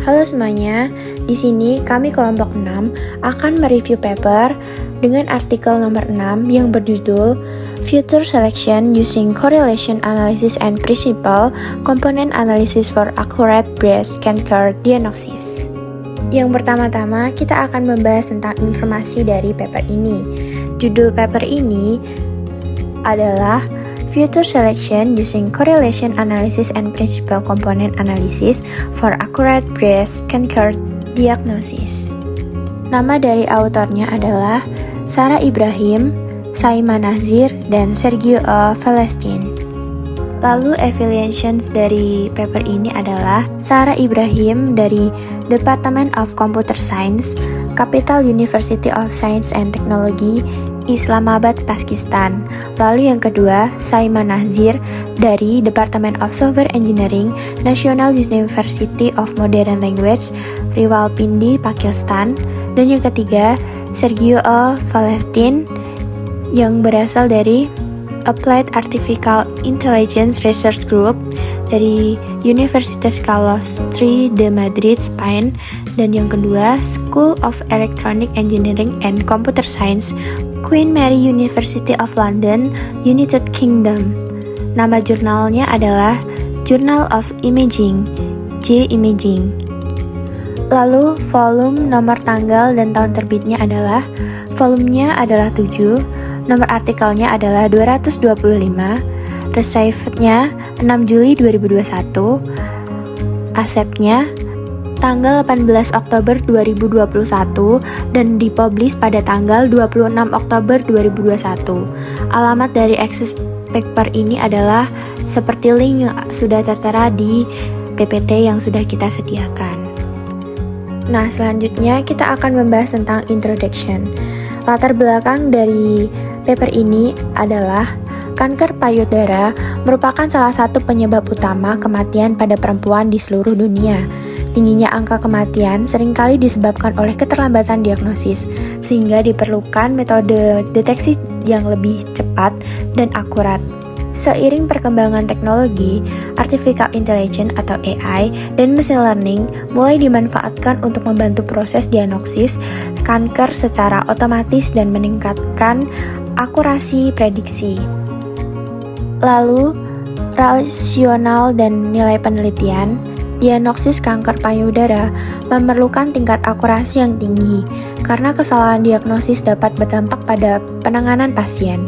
Halo semuanya, di sini kami kelompok 6 akan mereview paper dengan artikel nomor 6 yang berjudul Future Selection Using Correlation Analysis and Principal Component Analysis for Accurate Breast Cancer Diagnosis. Yang pertama-tama kita akan membahas tentang informasi dari paper ini. Judul paper ini adalah Future Selection Using Correlation Analysis and Principal Component Analysis for Accurate Breast Cancer Diagnosis. Nama dari autornya adalah Sarah Ibrahim, Saima Nazir, dan Sergio Valestin. Lalu affiliations dari paper ini adalah Sarah Ibrahim dari Department of Computer Science, Capital University of Science and Technology, Islamabad, Pakistan. Lalu yang kedua, Saima Nazir dari Department of Software Engineering, National University of Modern Language, Rawalpindi, Pakistan. Dan yang ketiga, Sergio Valestin yang berasal dari Applied Artificial Intelligence Research Group dari Universitas Carlos III de Madrid, Spain. Dan yang kedua, School of Electronic Engineering and Computer Science, Queen Mary University of London, United Kingdom. Nama jurnalnya adalah Journal of Imaging, J-Imaging. Lalu volume, nomor tanggal, dan tahun terbitnya adalah, volumenya adalah 7, nomor artikelnya adalah 225, received-nya 6 Juli 2021, accept-nya tanggal 18 Oktober 2021 dan dipublish pada tanggal 26 Oktober 2021. Alamat dari access paper ini adalah seperti link yang sudah tertera di PPT yang sudah kita sediakan. Nah, selanjutnya kita akan membahas tentang introduction. Latar belakang dari paper ini adalah kanker payudara merupakan salah satu penyebab utama kematian pada perempuan di seluruh dunia. Tingginya angka kematian seringkali disebabkan oleh keterlambatan diagnosis, sehingga diperlukan metode deteksi yang lebih cepat dan akurat. Seiring perkembangan teknologi, Artificial Intelligence atau AI, dan Machine Learning mulai dimanfaatkan untuk membantu proses diagnosis kanker secara otomatis dan meningkatkan akurasi prediksi. Lalu, rasional dan nilai penelitian. Diagnosis kanker payudara memerlukan tingkat akurasi yang tinggi karena kesalahan diagnosis dapat berdampak pada penanganan pasien.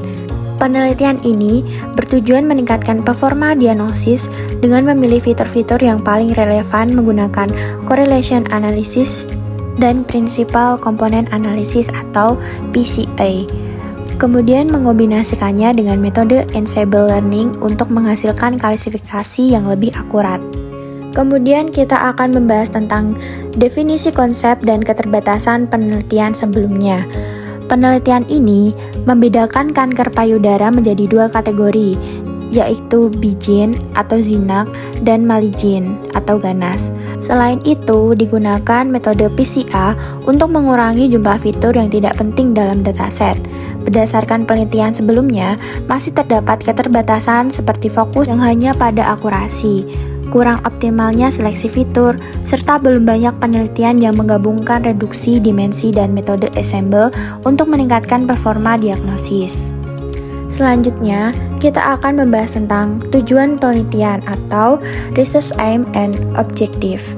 Penelitian ini bertujuan meningkatkan performa diagnosis dengan memilih fitur-fitur yang paling relevan menggunakan correlation analysis dan principal component analysis atau PCA. Kemudian mengombinasikannya dengan metode ensemble learning untuk menghasilkan klasifikasi yang lebih akurat. Kemudian kita akan membahas tentang definisi konsep dan keterbatasan penelitian sebelumnya. Penelitian ini membedakan kanker payudara menjadi dua kategori, yaitu benign atau ZINAC dan malign atau ganas. Selain itu, digunakan metode PCA untuk mengurangi jumlah fitur yang tidak penting dalam dataset. Berdasarkan penelitian sebelumnya, masih terdapat keterbatasan seperti fokus yang hanya pada akurasi, kurang optimalnya seleksi fitur, serta belum banyak penelitian yang menggabungkan reduksi dimensi dan metode ensemble untuk meningkatkan performa diagnosis. Selanjutnya, kita akan membahas tentang tujuan penelitian atau research aim and objective.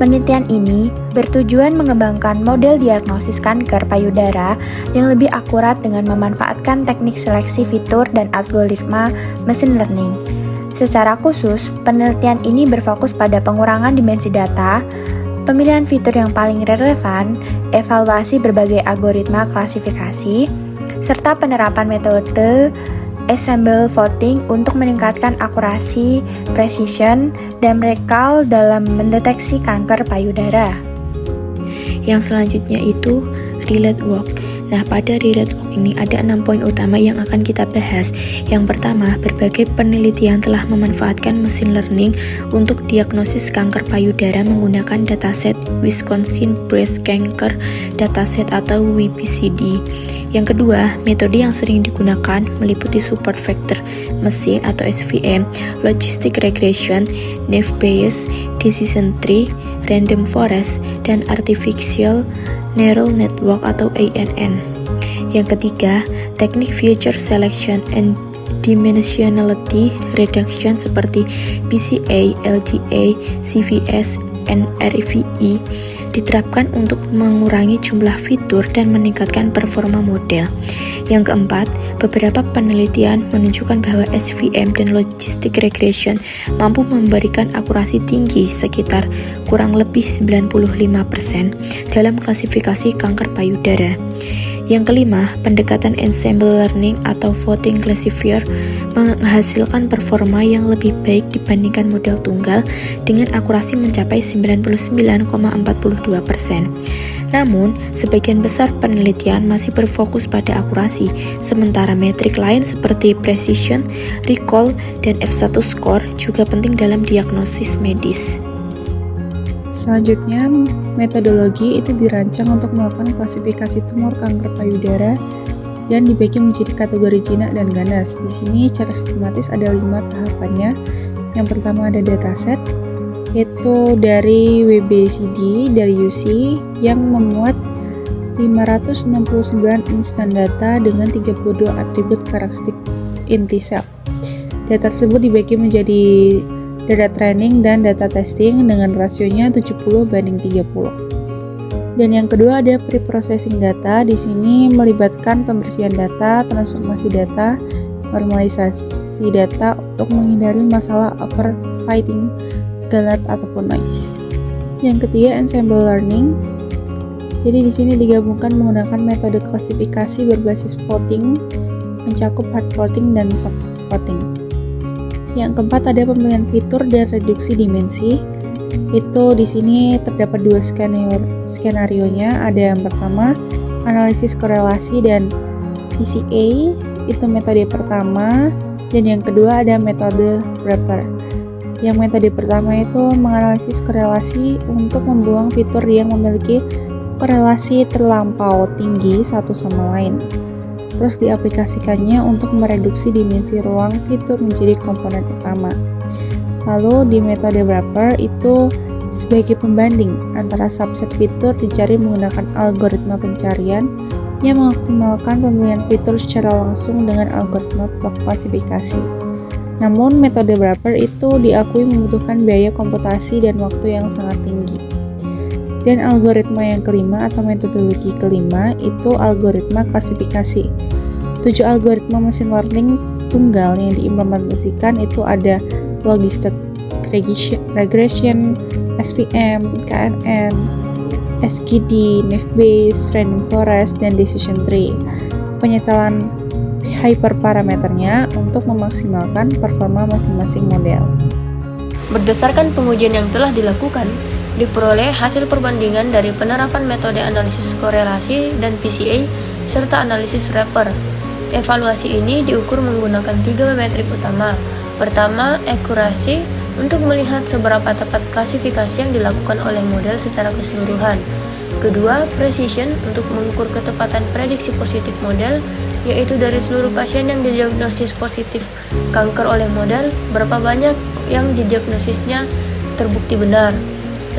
Penelitian ini bertujuan mengembangkan model diagnosis kanker payudara yang lebih akurat dengan memanfaatkan teknik seleksi fitur dan algoritma machine learning. Secara khusus, penelitian ini berfokus pada pengurangan dimensi data, pemilihan fitur yang paling relevan, evaluasi berbagai algoritma klasifikasi, serta penerapan metode ensemble voting untuk meningkatkan akurasi, precision, dan recall dalam mendeteksi kanker payudara. Yang selanjutnya itu relate work. Nah, pada Reread Walk ini ada 6 poin utama yang akan kita bahas. Yang pertama, berbagai penelitian telah memanfaatkan mesin learning untuk diagnosis kanker payudara menggunakan dataset Wisconsin Breast Cancer Dataset atau WBCD. Yang kedua, metode yang sering digunakan meliputi support vector mesin atau SVM, logistic regression, naive-bayes decision tree, random forest, dan artificial neural network atau ANN. Yang ketiga, teknik feature selection and dimensionality reduction seperti PCA, LGA, CVS, and RVE diterapkan untuk mengurangi jumlah fitur dan meningkatkan performa model. Yang keempat, beberapa penelitian menunjukkan bahwa SVM dan logistic regression mampu memberikan akurasi tinggi sekitar kurang lebih 95% dalam klasifikasi kanker payudara. Yang kelima, pendekatan ensemble learning atau voting classifier menghasilkan performa yang lebih baik dibandingkan model tunggal dengan akurasi mencapai 99,42%. Namun, sebagian besar penelitian masih berfokus pada akurasi, sementara metrik lain seperti precision, recall, dan F1 score juga penting dalam diagnosis medis. Selanjutnya, metodologi itu dirancang untuk melakukan klasifikasi tumor kanker payudara dan dibagi menjadi kategori jinak dan ganas. Di sini secara sistematis ada 5 tahapannya. Yang pertama ada dataset, yaitu dari WBCD, dari UC, yang memuat 569 instan data dengan 32 atribut karakteristik inti sel. Data tersebut dibagi menjadi data training dan data testing dengan rasionya 70:30. Dan yang kedua ada pre-processing data. Di sini melibatkan pembersihan data, transformasi data, normalisasi data untuk menghindari masalah overfitting, galat ataupun noise. Yang ketiga ensemble learning. Jadi di sini digabungkan menggunakan metode klasifikasi berbasis voting, mencakup hard voting dan soft voting. Yang keempat ada pemilihan fitur dan reduksi dimensi. Itu di sini terdapat 2 skenario-nya. Ada yang pertama analisis korelasi dan PCA, itu metode pertama, dan yang kedua ada metode wrapper. Yang metode pertama itu menganalisis korelasi untuk membuang fitur yang memiliki korelasi terlampau tinggi satu sama lain. Terus diaplikasikannya untuk mereduksi dimensi ruang fitur menjadi komponen utama. Lalu di metode wrapper itu sebagai pembanding antara subset fitur dicari menggunakan algoritma pencarian yang mengoptimalkan pemilihan fitur secara langsung dengan algoritma klasifikasi. Namun metode wrapper itu diakui membutuhkan biaya komputasi dan waktu yang sangat tinggi. Dan algoritma yang kelima atau metodologi kelima itu algoritma klasifikasi. 7 algoritma mesin learning tunggal yang diimplementasikan itu ada logistic regression, SVM, KNN, SGD, naive-bayes, random forest, dan decision tree. Penyetelan hyperparameternya untuk memaksimalkan performa masing-masing model. Berdasarkan pengujian yang telah dilakukan, diperoleh hasil perbandingan dari penerapan metode analisis korelasi dan PCA serta analisis wrapper. Evaluasi ini diukur menggunakan 3 metrik utama. Pertama, akurasi untuk melihat seberapa tepat klasifikasi yang dilakukan oleh model secara keseluruhan. Kedua, precision untuk mengukur ketepatan prediksi positif model, yaitu dari seluruh pasien yang didiagnosis positif kanker oleh model, berapa banyak yang didiagnosisnya terbukti benar.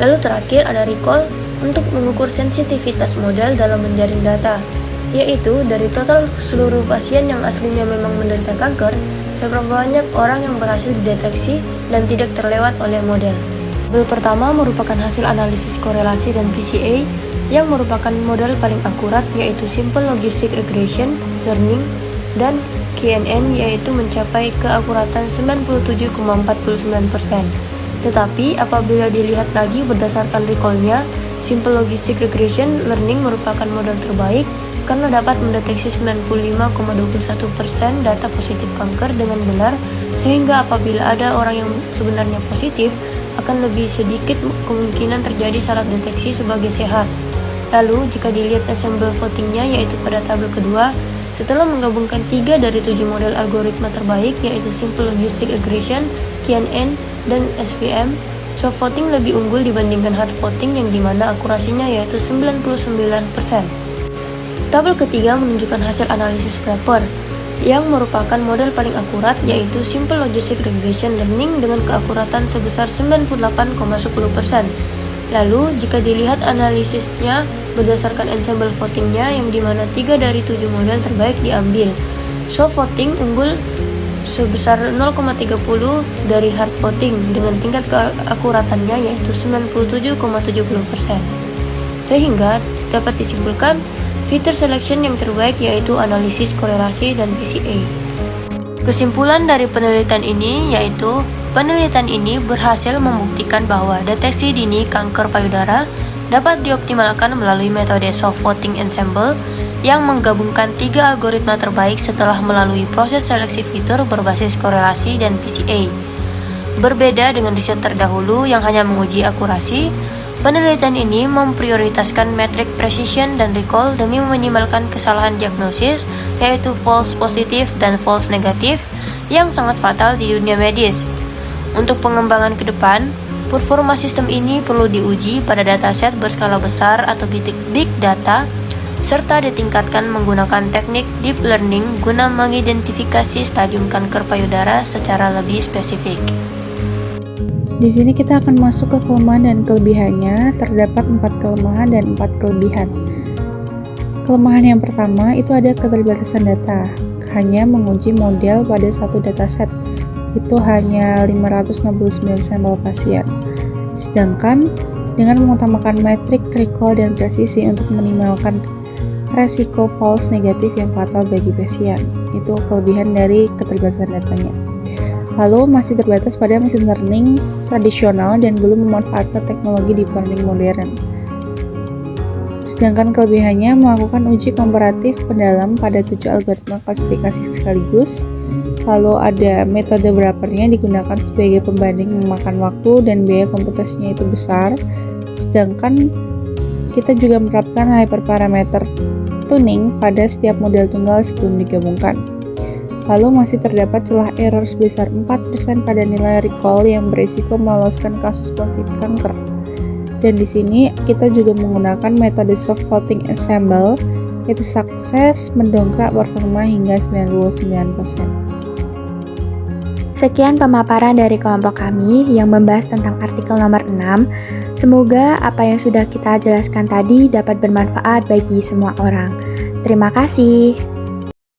Lalu terakhir ada recall untuk mengukur sensitivitas model dalam menjaring data, yaitu dari total seluruh pasien yang aslinya memang menderita kanker, seberapa banyak orang yang berhasil dideteksi dan tidak terlewat oleh model. Tabel pertama merupakan hasil analisis korelasi dan PCA yang merupakan model paling akurat, yaitu Simple Logistic Regression Learning, dan KNN yaitu mencapai keakuratan 97,49%. Tetapi apabila dilihat lagi berdasarkan recall-nya, Simple Logistic Regression Learning merupakan model terbaik karena dapat mendeteksi 95,21% data positif kanker dengan benar, sehingga apabila ada orang yang sebenarnya positif, akan lebih sedikit kemungkinan terjadi salah deteksi sebagai sehat. Lalu, jika dilihat ensemble votingnya yaitu pada tabel kedua, setelah menggabungkan 3 dari 7 model algoritma terbaik yaitu Simple Logistic Regression, KNN, dan SVM, soft voting lebih unggul dibandingkan hard voting yang dimana akurasinya yaitu 99%. Tabel ketiga menunjukkan hasil analisis wrapper, yang merupakan model paling akurat yaitu Simple Logistic Regression Learning dengan keakuratan sebesar 98,10%. Lalu, jika dilihat analisisnya berdasarkan ensemble votingnya yang dimana 3 dari 7 model terbaik diambil, soft voting unggul sebesar 0,30 dari hard voting dengan tingkat keakuratannya yaitu 97,70%. Sehingga dapat disimpulkan feature selection yang terbaik yaitu analisis korelasi dan PCA. Kesimpulan dari penelitian ini yaitu penelitian ini berhasil membuktikan bahwa deteksi dini kanker payudara dapat dioptimalkan melalui metode soft voting ensemble yang menggabungkan 3 algoritma terbaik setelah melalui proses seleksi fitur berbasis korelasi dan PCA. Berbeda dengan riset terdahulu yang hanya menguji akurasi, penelitian ini memprioritaskan metrik precision dan recall demi meminimalkan kesalahan diagnosis yaitu false positif dan false negatif yang sangat fatal di dunia medis. Untuk pengembangan ke depan, performa sistem ini perlu diuji pada dataset berskala besar atau big data, serta ditingkatkan menggunakan teknik deep learning guna mengidentifikasi stadium kanker payudara secara lebih spesifik. Di sini kita akan masuk ke kelemahan dan kelebihannya. Terdapat 4 kelemahan dan 4 kelebihan. Kelemahan yang pertama itu ada keterbatasan data, hanya menguji model pada satu dataset. Itu hanya 569 sampel pasien. Sedangkan dengan mengutamakan metrik recall dan presisi untuk meminimalkan resiko false negatif yang fatal bagi pasien. Itu kelebihan dari keterbatasan datanya. Lalu masih terbatas pada mesin learning tradisional dan belum memanfaatkan teknologi deep learning modern. Sedangkan kelebihannya melakukan uji komparatif pendalam pada 7 algoritma klasifikasi sekaligus. Lalu ada metode wrappernya digunakan sebagai pembanding memakan waktu dan biaya komputasinya itu besar. Sedangkan kita juga menerapkan hyperparameter tuning pada setiap model tunggal sebelum digabungkan. Lalu masih terdapat celah error sebesar 4% pada nilai recall yang berisiko meloloskan kasus positif kanker. Dan di sini kita juga menggunakan metode soft voting ensemble, yaitu sukses mendongkrak performa hingga 99%. Sekian pemaparan dari kelompok kami yang membahas tentang artikel nomor 6. Semoga apa yang sudah kita jelaskan tadi dapat bermanfaat bagi semua orang. Terima kasih.